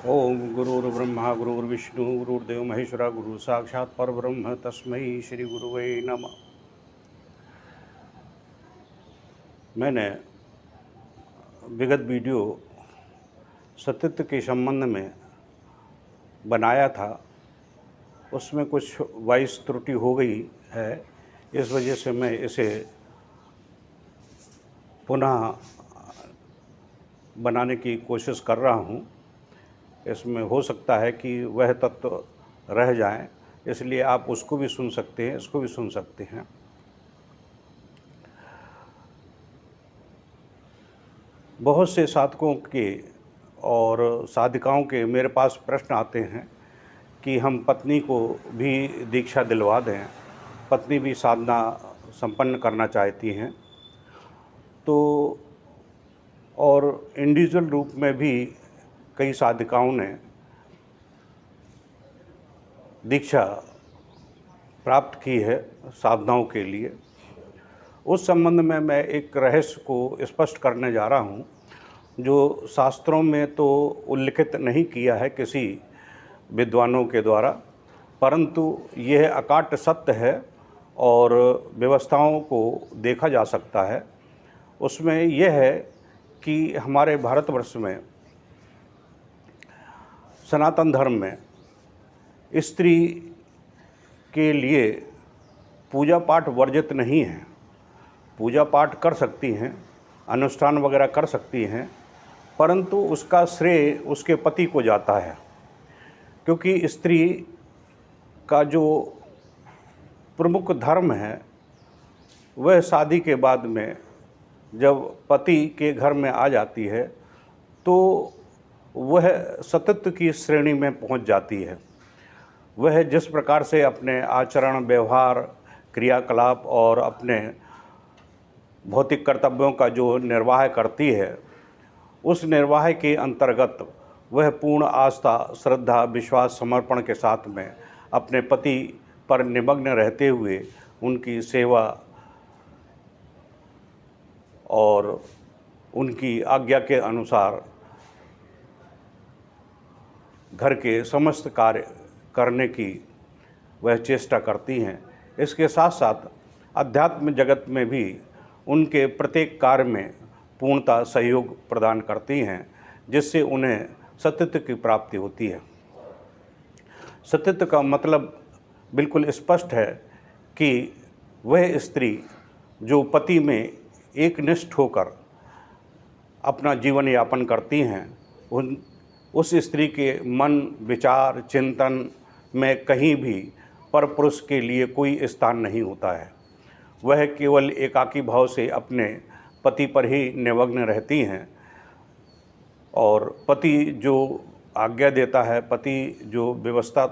ओम गुरुर्ब्रह्मा गुरुर्विष्णु गुरुर्देव महेश्वरा गुरु साक्षात् परब्रह्म तस्मै श्री गुरुवे नमः। मैंने विगत वीडियो सतीत्व के संबंध में बनाया था, उसमें कुछ वॉइस त्रुटि हो गई है। इस वजह से मैं इसे पुनः बनाने की कोशिश कर रहा हूँ। इसमें हो सकता है कि वह तत्व रह जाएं, इसलिए आप उसको भी सुन सकते हैं, इसको भी सुन सकते हैं। बहुत से साधकों के और साधिकाओं के मेरे पास प्रश्न आते हैं कि हम पत्नी को भी दीक्षा दिलवा दें, पत्नी भी साधना संपन्न करना चाहती हैं। तो और इंडिविजुअल रूप में भी कई साधिकाओं ने दीक्षा प्राप्त की है साधनाओं के लिए। उस संबंध में मैं एक रहस्य को स्पष्ट करने जा रहा हूँ, जो शास्त्रों में तो उल्लिखित नहीं किया है किसी विद्वानों के द्वारा, परंतु यह अकाट्य सत्य है और व्यवस्थाओं को देखा जा सकता है। उसमें यह है कि हमारे भारतवर्ष में सनातन धर्म में स्त्री के लिए पूजा पाठ वर्जित नहीं है। पूजा पाठ कर सकती हैं, अनुष्ठान वगैरह कर सकती हैं, परंतु उसका श्रेय उसके पति को जाता है, क्योंकि स्त्री का जो प्रमुख धर्म है वह शादी के बाद में जब पति के घर में आ जाती है तो वह सतत्व की श्रेणी में पहुंच जाती है। वह जिस प्रकार से अपने आचरण, व्यवहार, क्रियाकलाप और अपने भौतिक कर्तव्यों का जो निर्वाह करती है, उस निर्वाह के अंतर्गत वह पूर्ण आस्था, श्रद्धा, विश्वास, समर्पण के साथ में अपने पति पर निमग्न रहते हुए उनकी सेवा और उनकी आज्ञा के अनुसार घर के समस्त कार्य करने की वह चेष्टा करती हैं। इसके साथ साथ अध्यात्म जगत में भी उनके प्रत्येक कार्य में पूर्णतः सहयोग प्रदान करती हैं, जिससे उन्हें सतीत्व की प्राप्ति होती है। सतीत्व का मतलब बिल्कुल स्पष्ट है कि वह स्त्री जो पति में एकनिष्ठ होकर अपना जीवन यापन करती हैं, उस स्त्री के मन, विचार, चिंतन में कहीं भी परपुरुष के लिए कोई स्थान नहीं होता है। वह केवल एकाकी भाव से अपने पति पर ही निमग्न रहती हैं और पति जो आज्ञा देता है, पति जो व्यवस्था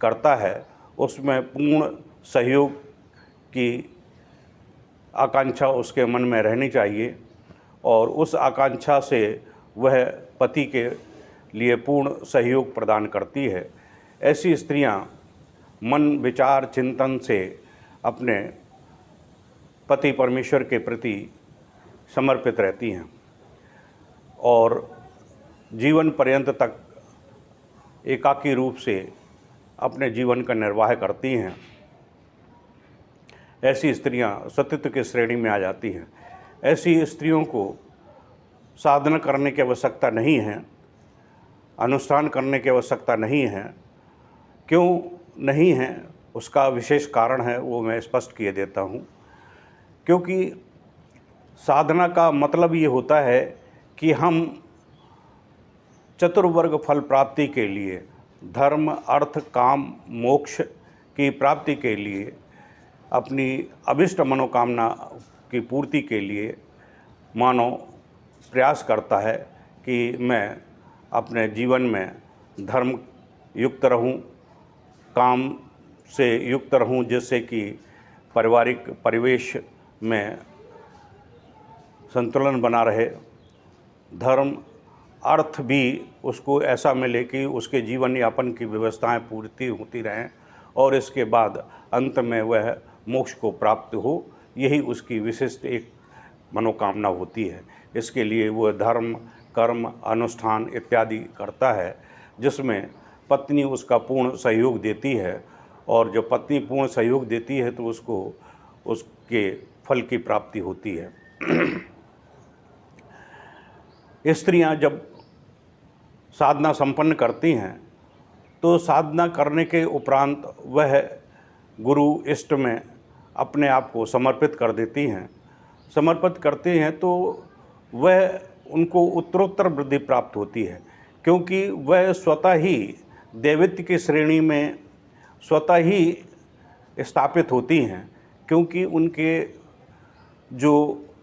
करता है, उसमें पूर्ण सहयोग की आकांक्षा उसके मन में रहनी चाहिए और उस आकांक्षा से वह पति के लिए पूर्ण सहयोग प्रदान करती है। ऐसी स्त्रियां मन, विचार, चिंतन से अपने पति परमेश्वर के प्रति समर्पित रहती हैं और जीवन पर्यंत तक एकाकी रूप से अपने जीवन का निर्वाह करती हैं। ऐसी स्त्रियां सतीत्व की श्रेणी में आ जाती हैं। ऐसी स्त्रियों को साधना करने की आवश्यकता नहीं है, अनुष्ठान करने की आवश्यकता नहीं है। क्यों नहीं है, उसका विशेष कारण है, वो मैं स्पष्ट किए देता हूँ। क्योंकि साधना का मतलब ये होता है कि हम चतुर्वर्ग फल प्राप्ति के लिए, धर्म, अर्थ, काम, मोक्ष की प्राप्ति के लिए, अपनी अभिष्ट मनोकामना की पूर्ति के लिए मानव प्रयास करता है कि मैं अपने जीवन में धर्म युक्त रहूं, काम से युक्त रहूं, जिससे कि पारिवारिक परिवेश में संतुलन बना रहे। धर्म, अर्थ भी उसको ऐसा मिले कि उसके जीवन यापन की व्यवस्थाएं पूर्ति होती रहें और इसके बाद अंत में वह मोक्ष को प्राप्त हो। यही उसकी विशिष्ट एक मनोकामना होती है। इसके लिए वह धर्म, कर्म, अनुष्ठान इत्यादि करता है। जिसमें पत्नी उसका पूर्ण सहयोग देती है, और जब पत्नी पूर्ण सहयोग देती है तो उसको उसके फल की प्राप्ति होती है। स्त्रियां जब साधना संपन्न करती हैं तो साधना करने के उपरांत वह गुरु इष्ट में अपने आप को समर्पित कर देती हैं। समर्पित करते हैं तो वह उनको उत्तरोत्तर वृद्धि प्राप्त होती है, क्योंकि वह स्वतः ही दैवत्य की श्रेणी में स्वतः ही स्थापित होती हैं, क्योंकि उनके जो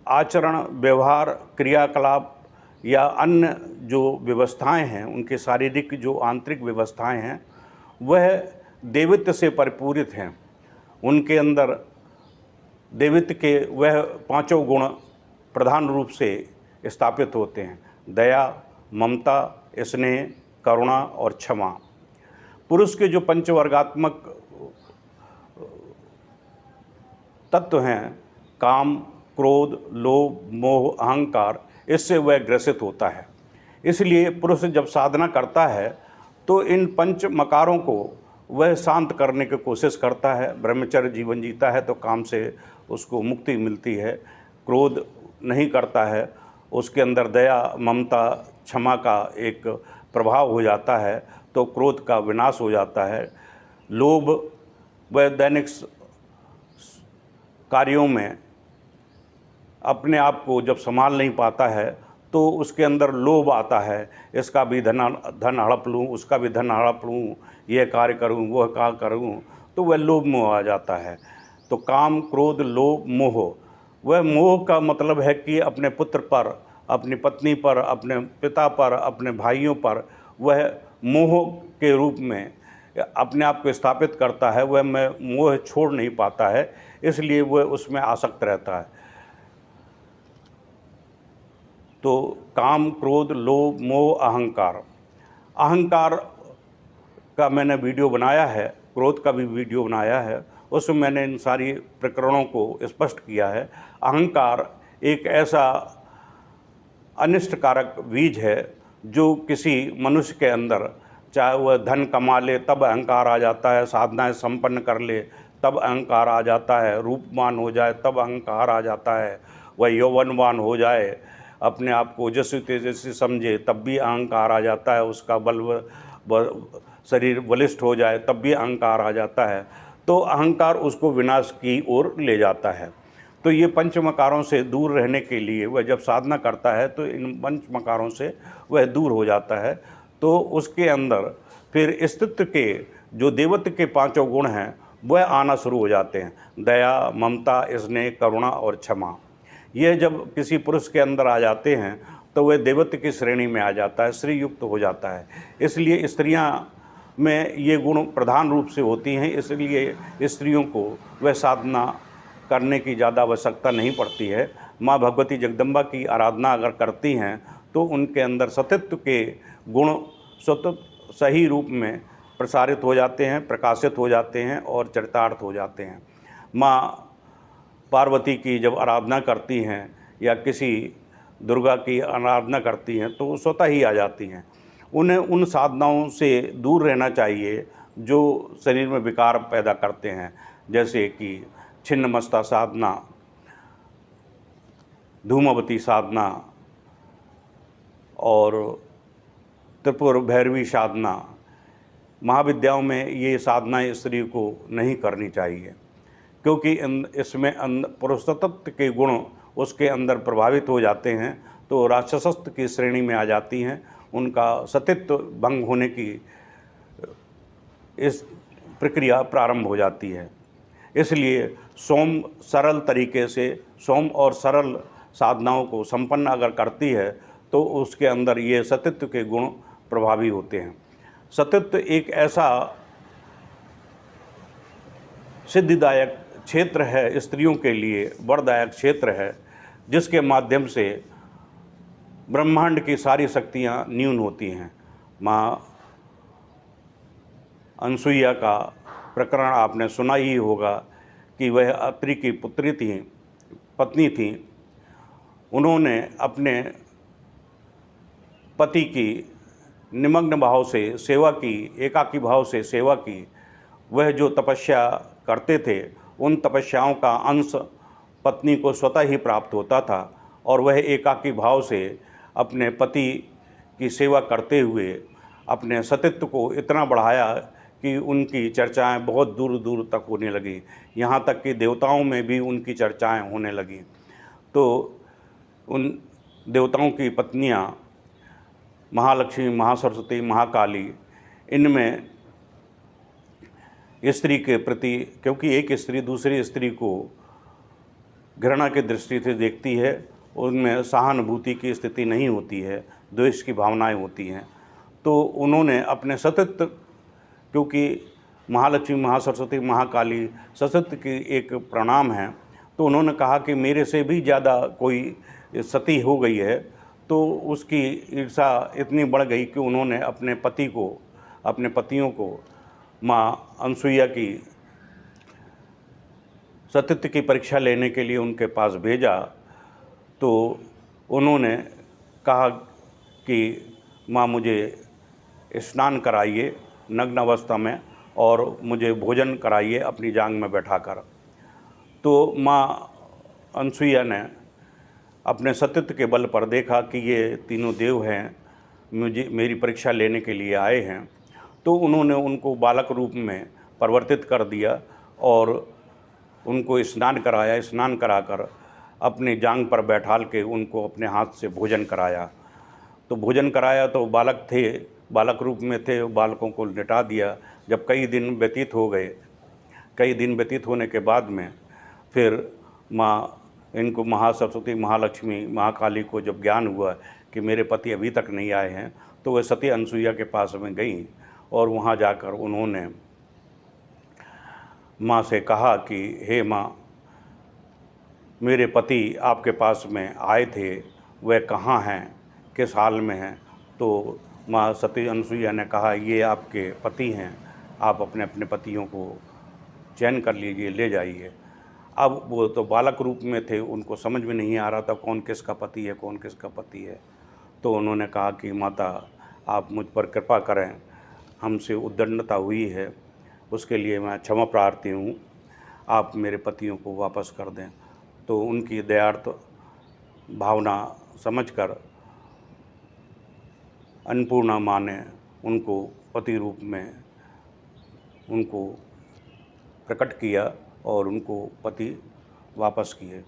आचरण, व्यवहार, क्रियाकलाप या अन्य जो व्यवस्थाएं हैं, उनके शारीरिक जो आंतरिक व्यवस्थाएं हैं, वह दैवत्य से परिपूरित हैं। उनके अंदर दैवत्य के वह पांचों गुण प्रधान रूप से स्थापित होते हैं: दया, ममता, स्नेह, करुणा और क्षमा। पुरुष के जो पंचवर्गात्मक तत्व हैं, काम, क्रोध, लोभ, मोह, अहंकार, इससे वह ग्रसित होता है। इसलिए पुरुष जब साधना करता है तो इन पंच मकारों को वह शांत करने की कोशिश करता है। ब्रह्मचर्य जीवन जीता है तो काम से उसको मुक्ति मिलती है। क्रोध नहीं करता है, उसके अंदर दया, ममता, क्षमा का एक प्रभाव हो जाता है तो क्रोध का विनाश हो जाता है। लोभ, वह दैनिक कार्यों में अपने आप को जब संभाल नहीं पाता है तो उसके अंदर लोभ आता है, इसका भी धन हड़प लूँ, उसका भी धन हड़प लूँ, यह कार्य करूँ, वह कार्य करूँ, तो वह लोभ मोह आ जाता है। तो काम, क्रोध, लोभ, मोह, वह मोह का मतलब है कि अपने पुत्र पर, अपनी पत्नी पर, अपने पिता पर, अपने भाइयों पर वह मोह के रूप में अपने आप को स्थापित करता है। वह मोह छोड़ नहीं पाता है, इसलिए वह उसमें आसक्त रहता है। तो काम, क्रोध, लोभ, मोह, अहंकार। अहंकार का मैंने वीडियो बनाया है, क्रोध का भी वीडियो बनाया है, उसमें मैंने इन सारी प्रकरणों को स्पष्ट किया है। अहंकार एक ऐसा अनिष्टकारक बीज है जो किसी मनुष्य के अंदर, चाहे वह धन कमा ले तब अहंकार आ जाता है, साधनाएं संपन्न कर ले तब अहंकार आ जाता है, रूपवान हो जाए तब अहंकार आ जाता है, वह यौवनवान हो जाए, अपने आप को ओजस्वी तेजस्वी समझे तब भी अहंकार आ जाता है, उसका शरीर बलिष्ठ हो जाए तब भी अहंकार आ जाता है। तो अहंकार उसको विनाश की ओर ले जाता है। तो ये पंचमकारों से दूर रहने के लिए वह जब साधना करता है तो इन पंचमकारों से वह दूर हो जाता है। तो उसके अंदर फिर अस्तित्व के जो देवत्व के पांचों गुण हैं वह आना शुरू हो जाते हैं: दया, ममता, स्नेह, करुणा और क्षमा। यह जब किसी पुरुष के अंदर आ जाते हैं तो वह देवत्व की श्रेणी में आ जाता है, श्री युक्त हो जाता है। इसलिए स्त्रियां में ये गुण प्रधान रूप से होती हैं, इसलिए स्त्रियों को वह साधना करने की ज़्यादा आवश्यकता नहीं पड़ती है। माँ भगवती जगदम्बा की आराधना अगर करती हैं तो उनके अंदर सतित्व के गुण स्वतः सही रूप में प्रसारित हो जाते हैं, प्रकाशित हो जाते हैं और चरितार्थ हो जाते हैं। माँ पार्वती की जब आराधना करती हैं या किसी दुर्गा की आराधना करती हैं तो स्वतः ही आ जाती हैं। उन्हें उन साधनाओं से दूर रहना चाहिए जो शरीर में विकार पैदा करते हैं, जैसे कि छिन्नमस्ता साधना, धूमावती साधना और त्रिपुर भैरवी साधना। महाविद्याओं में ये साधनाएं स्त्री को नहीं करनी चाहिए, क्योंकि इसमें पुरुषत्व के गुण उसके अंदर प्रभावित हो जाते हैं तो राक्षसत्व की श्रेणी में आ जाती हैं, उनका सतित्व भंग होने की इस प्रक्रिया प्रारंभ हो जाती है। इसलिए सरल तरीके से सौम और सरल साधनाओं को संपन्न अगर करती है तो उसके अंदर ये सतित्व के गुण प्रभावी होते हैं। सतित्व एक ऐसा सिद्धिदायक क्षेत्र है, स्त्रियों के लिए वरदायक क्षेत्र है, जिसके माध्यम से ब्रह्मांड की सारी शक्तियाँ न्यून होती हैं। माँ अनसुईया का प्रकरण आपने सुना ही होगा कि वह अत्रि की पत्नी थी। उन्होंने अपने पति की निमग्न भाव से सेवा की, एकाकी भाव से सेवा की, वह जो तपस्या करते थे उन तपस्याओं का अंश पत्नी को स्वतः ही प्राप्त होता था और वह एकाकी भाव से अपने पति की सेवा करते हुए अपने सतीत्व को इतना बढ़ाया कि उनकी चर्चाएं बहुत दूर दूर तक होने लगी, यहाँ तक कि देवताओं में भी उनकी चर्चाएं होने लगी। तो उन देवताओं की पत्नियां महालक्ष्मी, महासरस्वती, महाकाली, इनमें स्त्री के प्रति, क्योंकि एक स्त्री दूसरी स्त्री को घृणा की दृष्टि से देखती है, उनमें सहानुभूति की स्थिति नहीं होती है, द्वेष की भावनाएं होती हैं। तो उन्होंने अपने सतत, क्योंकि महालक्ष्मी, महासरस्वती, महाकाली सतत की एक प्रणाम है, तो उन्होंने कहा कि मेरे से भी ज़्यादा कोई सती हो गई है। तो उसकी ईर्षा इतनी बढ़ गई कि उन्होंने अपने पतियों को माँ अनसुईया की सतीत्व की परीक्षा लेने के लिए उनके पास भेजा। तो उन्होंने कहा कि माँ मुझे स्नान कराइए नग्न अवस्था में और मुझे भोजन कराइए अपनी जांग में बैठाकर। तो माँ अनसुईया ने अपने सतीत्व के बल पर देखा कि ये तीनों देव हैं, मेरी परीक्षा लेने के लिए आए हैं, तो उन्होंने उनको बालक रूप में परिवर्तित कर दिया और उनको स्नान कराया। स्नान कराकर अपनी जांग पर बैठाल के उनको अपने हाथ से भोजन कराया। तो भोजन कराया तो बालक थे, बालक रूप में थे, बालकों को लिटा दिया। जब कई दिन व्यतीत होने के बाद में फिर माँ इनको महासरस्वती, महालक्ष्मी, महाकाली को जब ज्ञान हुआ कि मेरे पति अभी तक नहीं आए हैं, तो वह सती अनसुईया के पास में गईं और वहाँ जाकर उन्होंने माँ से कहा कि हे माँ, मेरे पति आपके पास में आए थे, वह कहाँ हैं, किस हाल में हैं? तो माँ सती अनसुईया ने कहा ये आपके पति हैं, आप अपने अपने पतियों को चयन कर लीजिए, ले जाइए। अब वो तो बालक रूप में थे, उनको समझ में नहीं आ रहा था कौन किसका पति है, कौन किसका पति है। तो उन्होंने कहा कि माता आप मुझ पर कृपा करें, हमसे उद्दंडता हुई है, उसके लिए मैं क्षमा प्रार्थी हूँ, आप मेरे पतियों को वापस कर दें। तो उनकी दयार्थ भावना समझकर अन्नपूर्णा माँ ने उनको पति रूप में उनको प्रकट किया और उनको पति वापस किए।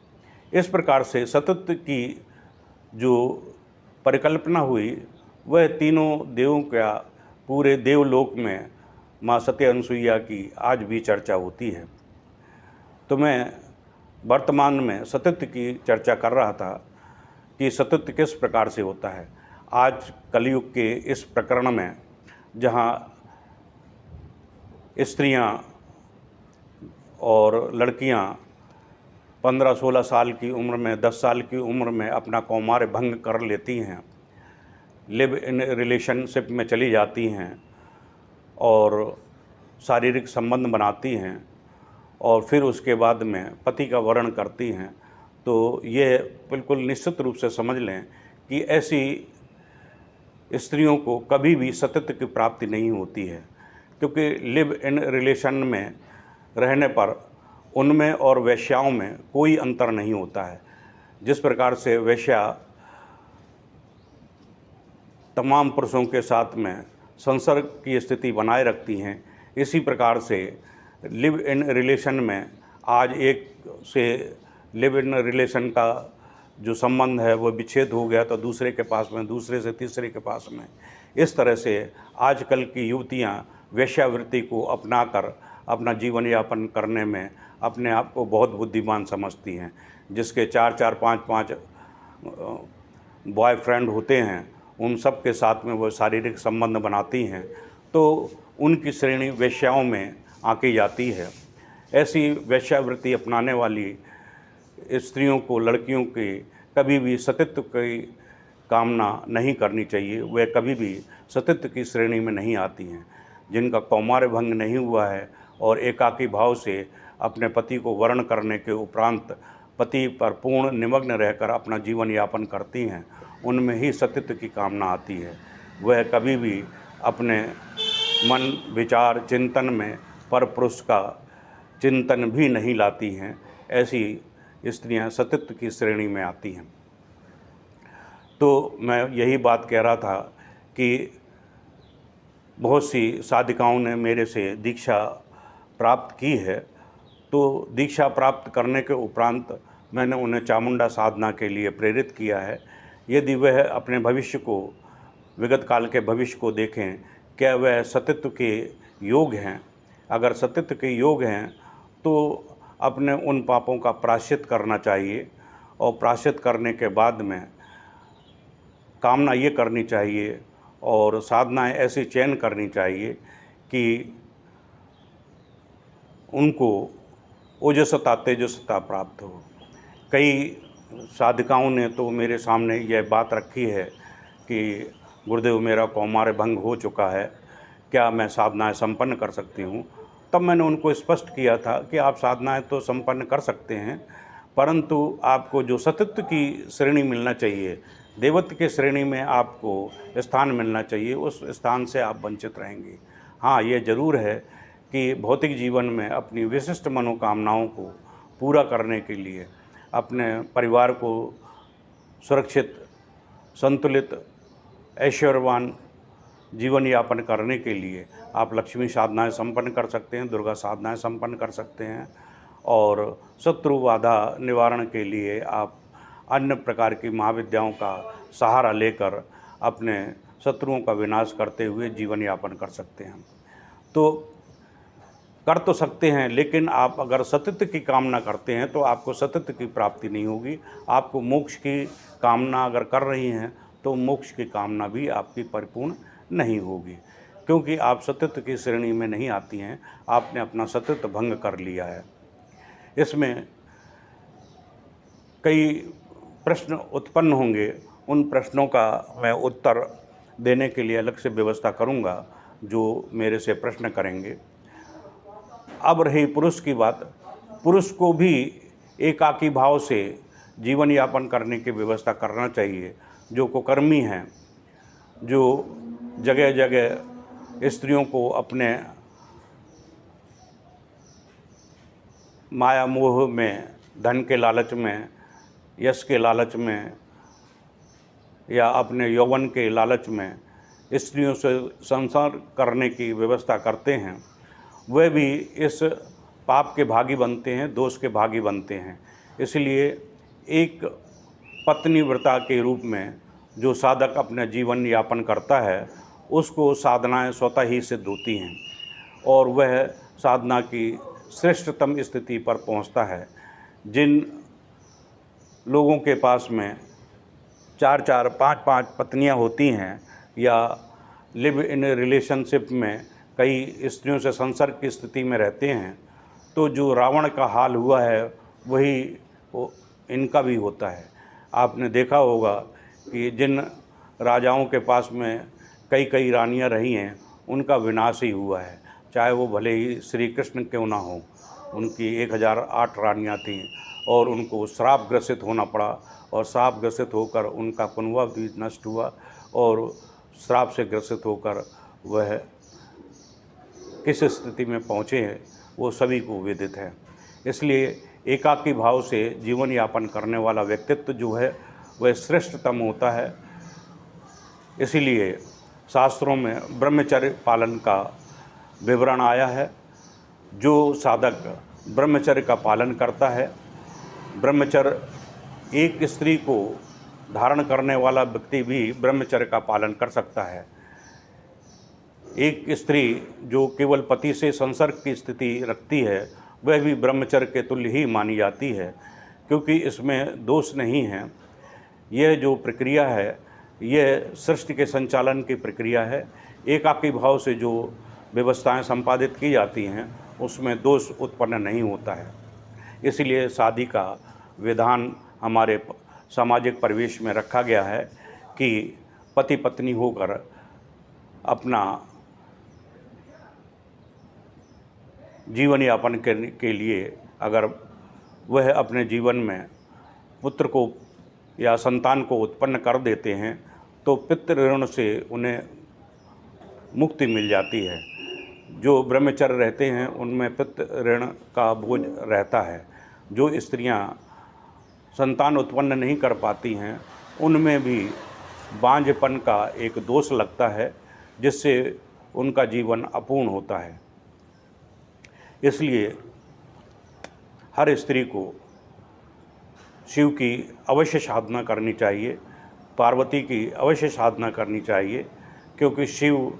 इस प्रकार से सतत की जो परिकल्पना हुई, वह तीनों देवों का पूरे देवलोक में माँ सती अनसुईया की आज भी चर्चा होती है। तो मैं वर्तमान में सतत की चर्चा कर रहा था कि सतत किस प्रकार से होता है। आज कलयुग के इस प्रकरण में जहाँ स्त्रियाँ और लड़कियाँ 15-16 साल की उम्र में, 10 साल की उम्र में अपना कौमार्य भंग कर लेती हैं, लिव इन रिलेशनशिप में चली जाती हैं और शारीरिक संबंध बनाती हैं और फिर उसके बाद में पति का वर्ण करती हैं, तो ये बिल्कुल निश्चित रूप से समझ लें कि ऐसी स्त्रियों को कभी भी सतत की प्राप्ति नहीं होती है, क्योंकि लिव इन रिलेशन में रहने पर उनमें और वेश्याओं में कोई अंतर नहीं होता है। जिस प्रकार से वेश्या तमाम पुरुषों के साथ में संसर्ग की स्थिति बनाए रखती हैं, इसी प्रकार से लिव इन रिलेशन में आज एक से लिव इन रिलेशन का जो संबंध है वो विच्छेद हो गया तो दूसरे के पास में, दूसरे से तीसरे के पास में। इस तरह से आजकल की युवतियां वेश्यावृत्ति को अपनाकर अपना जीवन यापन करने में अपने आप को बहुत बुद्धिमान समझती हैं। जिसके 4-4, 5-5 बॉयफ्रेंड होते हैं, उन सब के साथ में वो शारीरिक संबंध बनाती हैं, तो उनकी श्रेणी वेश्याओं में आंकी जाती है। ऐसी वेश्यावृत्ति अपनाने वाली स्त्रियों को, लड़कियों की कभी भी सतीत्व की कामना नहीं करनी चाहिए। वे कभी भी सतीत्व की श्रेणी में नहीं आती हैं। जिनका कौमार्य भंग नहीं हुआ है और एकाकी भाव से अपने पति को वर्ण करने के उपरांत पति पर पूर्ण निमग्न रहकर अपना जीवन यापन करती हैं, उनमें ही सतीत्व की कामना आती है। वह कभी भी अपने मन विचार चिंतन में परपुरुष का चिंतन भी नहीं लाती हैं, ऐसी स्त्रियां सतीत्व की श्रेणी में आती हैं। तो मैं यही बात कह रहा था कि बहुत सी साधिकाओं ने मेरे से दीक्षा प्राप्त की है, तो दीक्षा प्राप्त करने के उपरांत मैंने उन्हें चामुंडा साधना के लिए प्रेरित किया है। यदि वह अपने भविष्य को, विगत काल के भविष्य को देखें, क्या वह सतीत्व के योग हैं? अगर सतीत्व के योग हैं तो अपने उन पापों का प्रायश्चित करना चाहिए, और प्रायश्चित करने के बाद में कामना ये करनी चाहिए और साधनाएं ऐसी चयन करनी चाहिए कि उनको ओजसता तेजसता प्राप्त हो। कई साधिकाओं ने तो मेरे सामने यह बात रखी है कि गुरुदेव मेरा कौमार्य भंग हो चुका है, क्या मैं साधनाएं संपन्न कर सकती हूँ? तब मैंने उनको स्पष्ट किया था कि आप साधनाएं तो संपन्न कर सकते हैं, परंतु आपको जो सतीत्व की श्रेणी मिलना चाहिए, देवत्व की श्रेणी में आपको स्थान मिलना चाहिए, उस स्थान से आप वंचित रहेंगे। हाँ, ये ज़रूर है कि भौतिक जीवन में अपनी विशिष्ट मनोकामनाओं को पूरा करने के लिए, अपने परिवार को सुरक्षित, संतुलित, ऐश्वर्यवान जीवन यापन करने के लिए आप लक्ष्मी साधनाएं संपन्न कर सकते हैं, दुर्गा साधनाएं संपन्न कर सकते हैं, और शत्रु बाधा निवारण के लिए आप अन्य प्रकार की महाविद्याओं का सहारा लेकर अपने शत्रुओं का विनाश करते हुए जीवन यापन कर सकते हैं। तो कर तो सकते हैं, लेकिन आप अगर सतीत्व की कामना करते हैं तो आपको सतीत्व की प्राप्ति नहीं होगी। आपको मोक्ष की कामना अगर कर रही हैं तो मोक्ष की कामना भी आपकी परिपूर्ण नहीं होगी, क्योंकि आप सतीत्व की श्रेणी में नहीं आती हैं, आपने अपना सतीत्व भंग कर लिया है। इसमें कई प्रश्न उत्पन्न होंगे, उन प्रश्नों का मैं उत्तर देने के लिए अलग से व्यवस्था करूंगा जो मेरे से प्रश्न करेंगे। अब रही पुरुष की बात, पुरुष को भी एकाकी भाव से जीवन यापन करने की व्यवस्था करना चाहिए। जो कुकर्मी हैं, जो जगह जगह स्त्रियों को अपने माया मोह में, धन के लालच में, यश के लालच में या अपने यौवन के लालच में स्त्रियों से संसार करने की व्यवस्था करते हैं, वे भी इस पाप के भागी बनते हैं, दोष के भागी बनते हैं। इसलिए एक पत्नी व्रता के रूप में जो साधक अपना जीवन यापन करता है, उसको साधनाएं स्वतः ही सिद्ध होती हैं और वह साधना की श्रेष्ठतम स्थिति पर पहुंचता है। जिन लोगों के पास में 4-4, 5-5 पत्नियां होती हैं या लिव इन रिलेशनशिप में कई स्त्रियों से संसर्ग की स्थिति में रहते हैं, तो जो रावण का हाल हुआ है वही इनका भी होता है। आपने देखा होगा कि जिन राजाओं के पास में कई कई रानियां रही हैं, उनका विनाश ही हुआ है, चाहे वो भले ही श्री कृष्ण क्यों ना हो। उनकी 1008 रानियां थीं और उनको श्राप ग्रसित होना पड़ा, और श्राप ग्रसित होकर उनका कुनबा भी नष्ट हुआ, और श्राप से ग्रसित होकर वह किस स्थिति में पहुँचे हैं वो सभी को विदित है। इसलिए एकाकी भाव से जीवन यापन करने वाला व्यक्तित्व जो है वह श्रेष्ठतम होता है। इसीलिए शास्त्रों में ब्रह्मचर्य पालन का विवरण आया है। जो साधक ब्रह्मचर्य का पालन करता है, ब्रह्मचर्य, एक स्त्री को धारण करने वाला व्यक्ति भी ब्रह्मचर्य का पालन कर सकता है। एक स्त्री जो केवल पति से संसर्ग की स्थिति रखती है, वह भी ब्रह्मचर्य के तुल्य ही मानी जाती है, क्योंकि इसमें दोष नहीं है। यह जो प्रक्रिया है, यह सृष्टि के संचालन की प्रक्रिया है। एकाकी भाव से जो व्यवस्थाएं संपादित की जाती हैं, उसमें दोष उत्पन्न नहीं होता है। इसलिए शादी का विधान हमारे सामाजिक परिवेश में रखा गया है कि पति पत्नी होकर अपना जीवन यापन करने के लिए अगर वह अपने जीवन में पुत्र को या संतान को उत्पन्न कर देते हैं, तो पितृ ऋण से उन्हें मुक्ति मिल जाती है। जो ब्रह्मचर्य रहते हैं उनमें पितृ ऋण का बोझ रहता है। जो स्त्रियां संतान उत्पन्न नहीं कर पाती हैं उनमें भी बांझपन का एक दोष लगता है, जिससे उनका जीवन अपूर्ण होता है। इसलिए हर स्त्री को शिव की अवश्य साधना करनी चाहिए, पार्वती की अवश्य साधना करनी चाहिए, क्योंकि शिव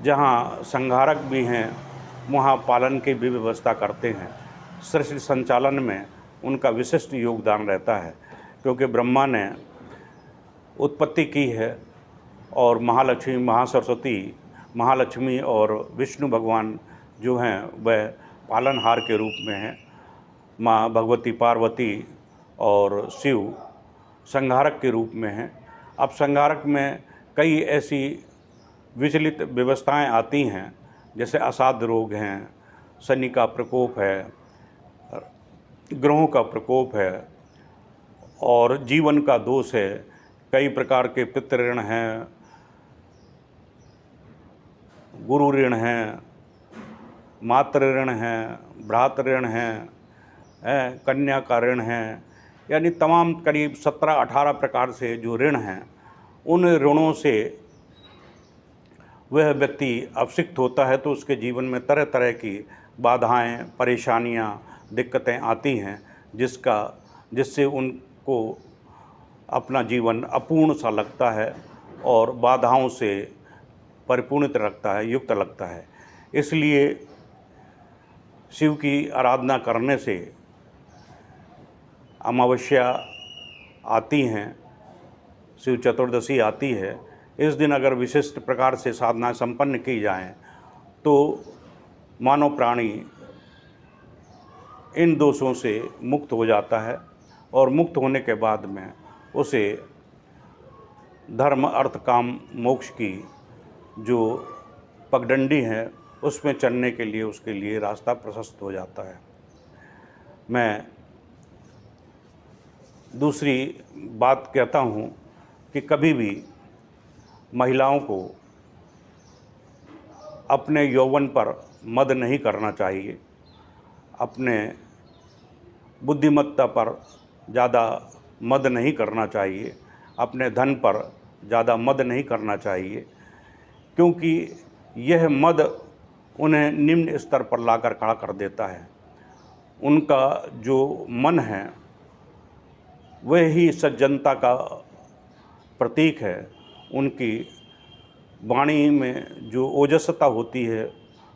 जहाँ संहारक भी हैं वहाँ पालन की भी व्यवस्था करते हैं। सृष्टि संचालन में उनका विशिष्ट योगदान रहता है, क्योंकि ब्रह्मा ने उत्पत्ति की है और महालक्ष्मी, महासरस्वती, महालक्ष्मी और विष्णु भगवान जो हैं वह पालनहार के रूप में हैं। माँ भगवती पार्वती और शिव संहारक के रूप में हैं। अब संहारक में कई ऐसी विचलित व्यवस्थाएं आती हैं, जैसे असाध्य रोग हैं, शनि का प्रकोप है, ग्रहों का प्रकोप है और जीवन का दोष है। कई प्रकार के पितृ ऋण हैं, गुरु ऋण हैं, मातृ ऋण हैं, भ्रातृ ऋण हैं, कन्या का ऋण है, यानी तमाम करीब 17-18 प्रकार से जो ऋण हैं, उन ऋणों से वह व्यक्ति अवसिक्त होता है तो उसके जीवन में तरह तरह की बाधाएं, परेशानियां, दिक्कतें आती हैं, जिससे उनको अपना जीवन अपूर्ण सा लगता है और बाधाओं से परिपूर्णित लगता है, युक्त लगता है। इसलिए शिव की आराधना करने से अमावस्या आती हैं, शिव चतुर्दशी आती है, इस दिन अगर विशिष्ट प्रकार से साधना संपन्न की जाएं तो मानव प्राणी इन दोषों से मुक्त हो जाता है और मुक्त होने के बाद में उसे धर्म, अर्थ, काम, मोक्ष की जो पगडंडी है उसमें चलने के लिए उसके लिए रास्ता प्रशस्त हो जाता है। मैं दूसरी बात कहता हूँ कि कभी भी महिलाओं को अपने यौवन पर मद नहीं करना चाहिए, अपने बुद्धिमत्ता पर ज़्यादा मद नहीं करना चाहिए, अपने धन पर ज़्यादा मद नहीं करना चाहिए, क्योंकि यह मद उन्हें निम्न स्तर पर लाकर खड़ा कर देता है। उनका जो मन है वह ही सज्जनता का प्रतीक है। उनकी वाणी में जो ओजस्वता होती है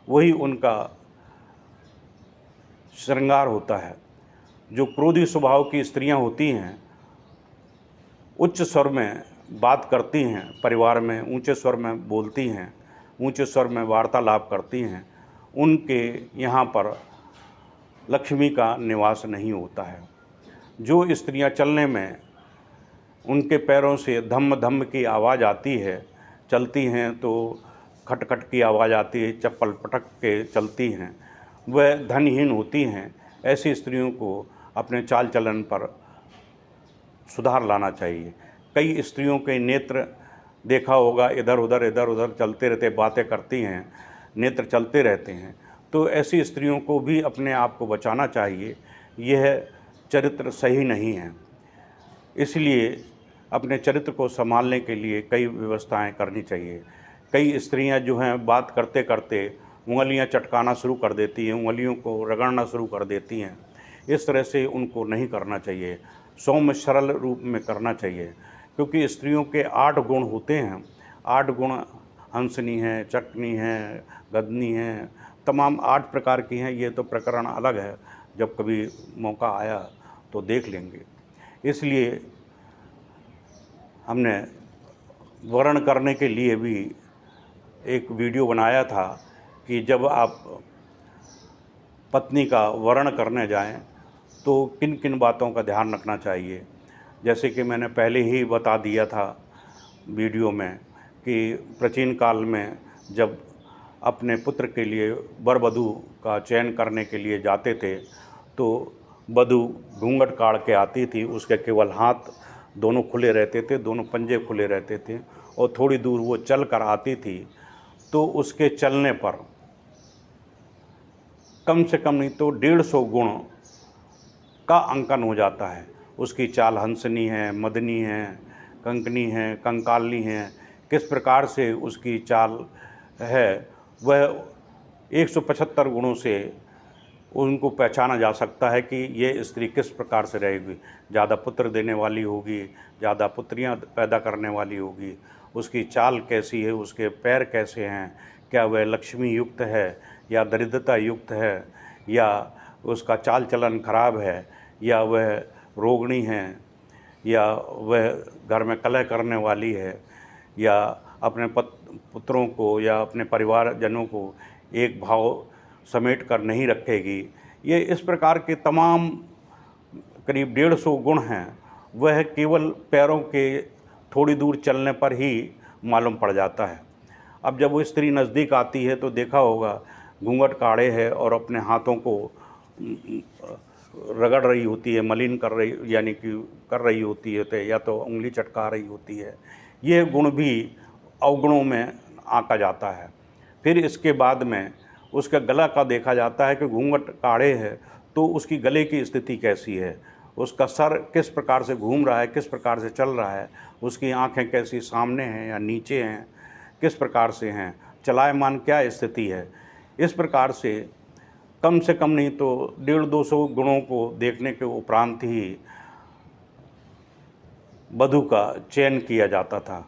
वही उनका श्रृंगार होता है। जो क्रोधी स्वभाव की स्त्रियां होती हैं, उच्च स्वर में बात करती हैं, परिवार में ऊंचे स्वर में बोलती हैं, ऊंचे स्वर में वार्तालाप करती हैं, उनके यहाँ पर लक्ष्मी का निवास नहीं होता है। जो स्त्रियां चलने में उनके पैरों से धम्म धम्म की आवाज़ आती है, चलती हैं तो खटखट की आवाज़ आती है, चप्पल पटक के चलती हैं, वह धनहीन होती हैं। ऐसी स्त्रियों को अपने चाल चलन पर सुधार लाना चाहिए। कई स्त्रियों के नेत्र देखा होगा इधर उधर चलते रहते, बातें करती हैं, नेत्र चलते रहते हैं, तो ऐसी स्त्रियों को भी अपने आप को बचाना चाहिए। यह चरित्र सही नहीं है। इसलिए अपने चरित्र को संभालने के लिए कई व्यवस्थाएं करनी चाहिए। कई स्त्रियां जो हैं बात करते करते उंगलियां चटकाना शुरू कर देती हैं, उंगलियों को रगड़ना शुरू कर देती हैं। इस तरह से उनको नहीं करना चाहिए, सौम्य सरल रूप में करना चाहिए, क्योंकि स्त्रियों के 8 गुण होते हैं। 8 गुण हंसनी हैं, चटनी हैं, गदनी हैं, तमाम 8 प्रकार की हैं। ये तो प्रकरण अलग है, जब कभी मौका आया तो देख लेंगे। इसलिए हमने वर्ण करने के लिए भी एक वीडियो बनाया था कि जब आप पत्नी का वर्ण करने जाएं तो किन किन बातों का ध्यान रखना चाहिए। जैसे कि मैंने पहले ही बता दिया था वीडियो में कि प्राचीन काल में जब अपने पुत्र के लिए वर वधू का चयन करने के लिए जाते थे तो वधू घूंघट काढ़ के आती थी, उसके केवल हाथ दोनों खुले रहते थे, दोनों पंजे खुले रहते थे, और थोड़ी दूर वो चल कर आती थी तो उसके चलने पर कम से कम नहीं तो 150 गुण का अंकन हो जाता है। उसकी चाल हंसनी है, मदनी है, कंकनी है, कंकालनी है, किस प्रकार से उसकी चाल है, वह 175 गुणों से उनको पहचाना जा सकता है कि ये स्त्री किस प्रकार से रहेगी। ज़्यादा पुत्र देने वाली होगी, ज़्यादा पुत्रियां पैदा करने वाली होगी, उसकी चाल कैसी है, उसके पैर कैसे हैं, क्या वह लक्ष्मी युक्त है या दरिद्रता युक्त है, या उसका चाल चलन खराब है, या वह रोगणी है, या वह घर में कलह करने वाली है, या अपने पुत्रों को या अपने परिवारजनों को एक भाव समेट कर नहीं रखेगी। ये इस प्रकार के तमाम करीब 150 गुण हैं, वह केवल पैरों के थोड़ी दूर चलने पर ही मालूम पड़ जाता है। अब जब वो स्त्री नज़दीक आती है तो देखा होगा घूंघट काढ़े है और अपने हाथों को रगड़ रही होती है, मलिन कर रही यानी कि कर रही होती है, तो या तो उंगली चटका रही होती है। ये गुण भी अवगुणों में आंका जाता है। फिर इसके बाद में उसका गला का देखा जाता है कि घूंघट काढ़े है तो उसकी गले की स्थिति कैसी है, उसका सर किस प्रकार से घूम रहा है, किस प्रकार से चल रहा है, उसकी आंखें कैसी सामने हैं या नीचे हैं, किस प्रकार से हैं, चलायमान क्या स्थिति है। इस प्रकार से कम नहीं तो 150-200 गुणों को देखने के उपरांत ही वधू का चयन किया जाता था।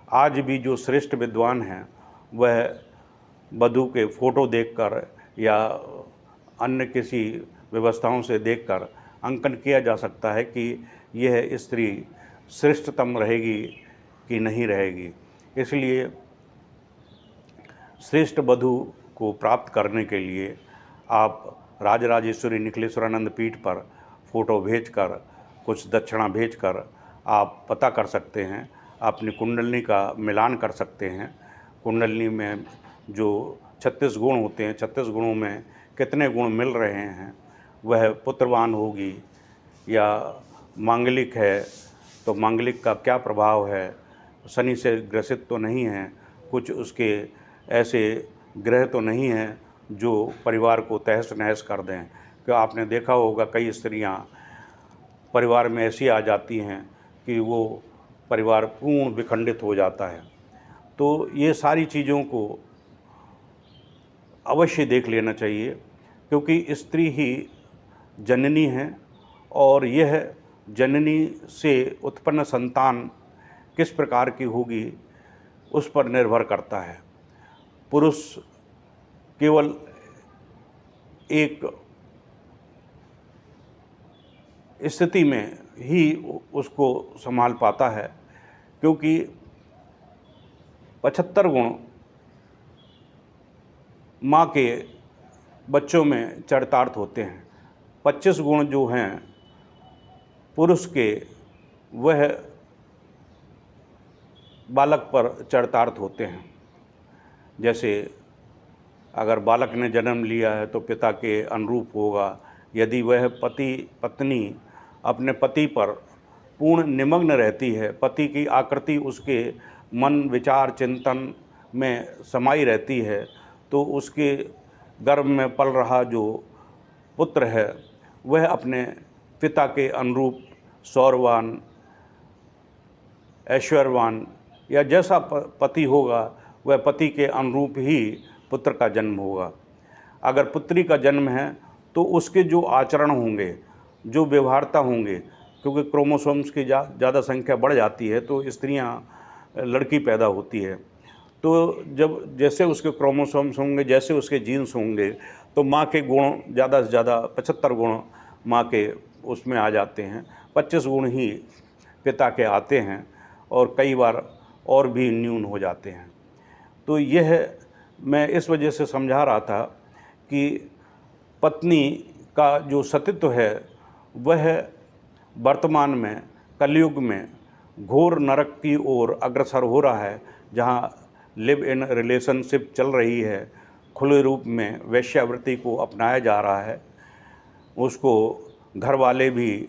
आज भी जो श्रेष्ठ विद्वान हैं वह वधू के फ़ोटो देखकर या अन्य किसी व्यवस्थाओं से देखकर अंकन किया जा सकता है कि यह स्त्री श्रेष्ठतम रहेगी कि नहीं रहेगी। इसलिए श्रेष्ठ वधू को प्राप्त करने के लिए आप राजराजेश्वरी निखिलेश्वरानंद पीठ पर फ़ोटो भेजकर, कुछ दक्षिणा भेजकर आप पता कर सकते हैं, अपनी कुंडली का मिलान कर सकते हैं। कुंडली में जो 36 गुण होते हैं, 36 गुणों में कितने गुण मिल रहे हैं, वह पुत्रवान होगी या मांगलिक है तो मांगलिक का क्या प्रभाव है, शनि से ग्रसित तो नहीं है, कुछ उसके ऐसे ग्रह तो नहीं हैं जो परिवार को तहस नहस कर दें। कि आपने देखा होगा कई स्त्रियां परिवार में ऐसी आ जाती हैं कि वो परिवार पूर्ण विखंडित हो जाता है। तो ये सारी चीज़ों को अवश्य देख लेना चाहिए, क्योंकि स्त्री ही जननी है और यह जननी से उत्पन्न संतान किस प्रकार की होगी उस पर निर्भर करता है। पुरुष केवल एक स्थिति में ही उसको संभाल पाता है, क्योंकि 75 गुण माँ के बच्चों में चरितार्थ होते हैं। 25 गुण जो हैं पुरुष के, वह बालक पर चरितार्थ होते हैं। जैसे अगर बालक ने जन्म लिया है तो पिता के अनुरूप होगा। यदि वह पत्नी अपने पति पर पूर्ण निमग्न रहती है, पति की आकृति उसके मन विचार चिंतन में समाई रहती है, तो उसके गर्भ में पल रहा जो पुत्र है वह अपने पिता के अनुरूप सौरवान, ऐश्वर्यवान या जैसा पति होगा वह पति के अनुरूप ही पुत्र का जन्म होगा। अगर पुत्री का जन्म है तो उसके जो आचरण होंगे, जो व्यवहारता होंगे, क्योंकि क्रोमोसोम्स की ज़्यादा संख्या बढ़ जाती है तो स्त्रियां लड़की पैदा होती है, तो जब जैसे उसके क्रोमोसोम्स होंगे, जैसे उसके जीन्स होंगे, तो माँ के गुण ज़्यादा से ज़्यादा 75 गुण माँ के उसमें आ जाते हैं, 25 गुण ही पिता के आते हैं और कई बार और भी न्यून हो जाते हैं। तो यह मैं इस वजह से समझा रहा था कि पत्नी का जो सतीत्व है वह वर्तमान में कलयुग में घोर नरक की ओर अग्रसर हो रहा है, जहाँ लिव इन रिलेशनशिप चल रही है, खुले रूप में वेश्यावृत्ति को अपनाया जा रहा है। उसको घर वाले भी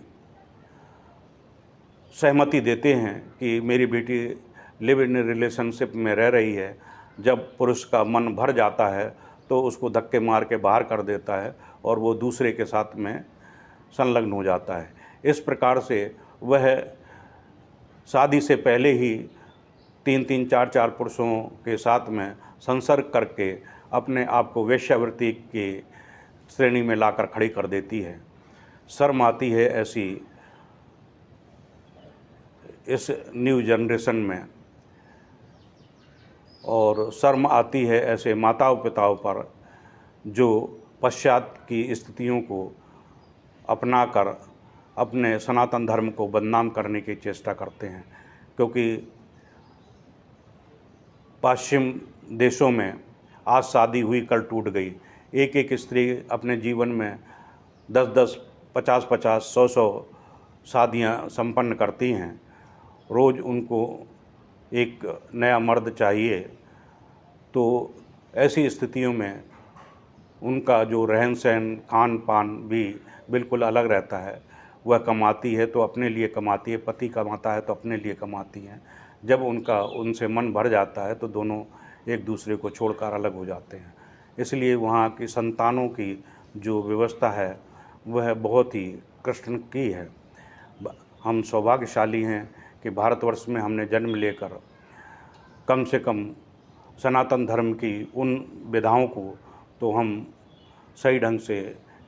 सहमति देते हैं कि मेरी बेटी लिव इन रिलेशनशिप में रह रही है, जब पुरुष का मन भर जाता है तो उसको धक्के मार के बाहर कर देता है और वो दूसरे के साथ में संलग्न हो जाता है। इस प्रकार से वह शादी से पहले ही 3-3, 4-4 पुरुषों के साथ में संसर्ग करके अपने आप को वेश्यावृत्ति की श्रेणी में लाकर खड़ी कर देती है। शर्म आती है ऐसी इस न्यू जनरेशन में, और शर्म आती है ऐसे माताओं पिताओं पर जो पश्चात की स्थितियों को अपनाकर अपने सनातन धर्म को बदनाम करने की चेष्टा करते हैं। क्योंकि पश्चिम देशों में आज शादी हुई कल टूट गई। एक एक स्त्री अपने जीवन में 10-10, 50-50, 100-100 शादियां संपन्न करती हैं। रोज़ उनको एक नया मर्द चाहिए। तो ऐसी स्थितियों में उनका जो रहन सहन खान पान भी बिल्कुल अलग रहता है। वह कमाती है तो अपने लिए कमाती है, पति कमाता है तो अपने लिए कमाती हैं। जब उनसे मन भर जाता है तो दोनों एक दूसरे को छोड़कर अलग हो जाते हैं। इसलिए वहाँ की संतानों की जो व्यवस्था है वह बहुत ही कृष्ण की है। हम सौभाग्यशाली हैं कि भारतवर्ष में हमने जन्म लेकर कम से कम सनातन धर्म की उन विधाओं को तो हम सही ढंग से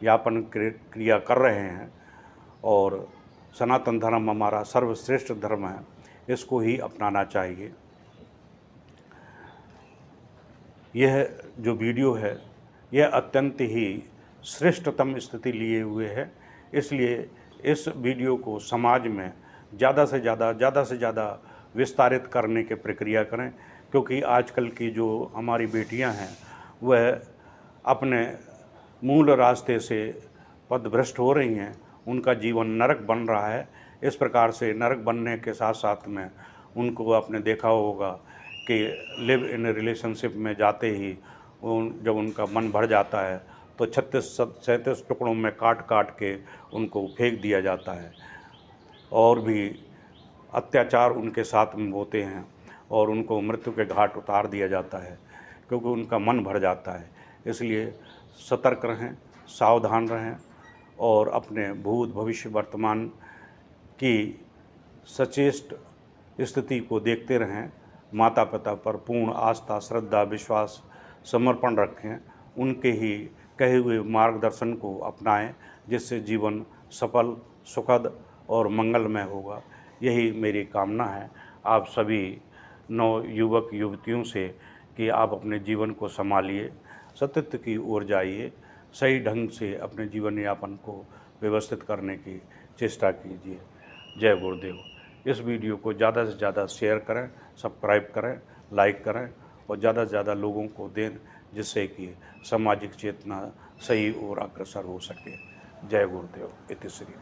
यापन क्रिया कर रहे हैं, और सनातन धर्म हमारा सर्वश्रेष्ठ धर्म है, इसको ही अपनाना चाहिए। यह जो वीडियो है यह अत्यंत ही श्रेष्ठतम स्थिति लिए हुए है। इसलिए इस वीडियो को समाज में ज़्यादा से ज़्यादा विस्तारित करने की प्रक्रिया करें, क्योंकि आजकल की जो हमारी बेटियां हैं वह अपने मूल रास्ते से पथभ्रष्ट हो रही हैं। उनका जीवन नरक बन रहा है। इस प्रकार से नरक बनने के साथ साथ में उनको आपने देखा होगा कि लिव इन रिलेशनशिप में जाते ही जब उनका मन भर जाता है तो 36-37 टुकड़ों में काट काट के उनको फेंक दिया जाता है, और भी अत्याचार उनके साथ में होते हैं और उनको मृत्यु के घाट उतार दिया जाता है, क्योंकि उनका मन भर जाता है। इसलिए सतर्क रहें, सावधान रहें और अपने भूत भविष्य वर्तमान की सचेष्ट स्थिति को देखते रहें। माता पिता पर पूर्ण आस्था, श्रद्धा, विश्वास, समर्पण रखें। उनके ही कहे हुए मार्गदर्शन को अपनाएं, जिससे जीवन सफल, सुखद और मंगलमय होगा। यही मेरी कामना है आप सभी नवयुवक युवतियों से कि आप अपने जीवन को संभालिए, सत्यत्व की ओर जाइए, सही ढंग से अपने जीवन यापन को व्यवस्थित करने की चेष्टा कीजिए। जय गुरुदेव। इस वीडियो को ज़्यादा से ज़्यादा शेयर करें, सब्सक्राइब करें, लाइक करें और ज़्यादा से ज़्यादा लोगों को दें, जिससे कि सामाजिक चेतना सही और अग्रसर हो सके। जय गुरुदेव। इति श्री।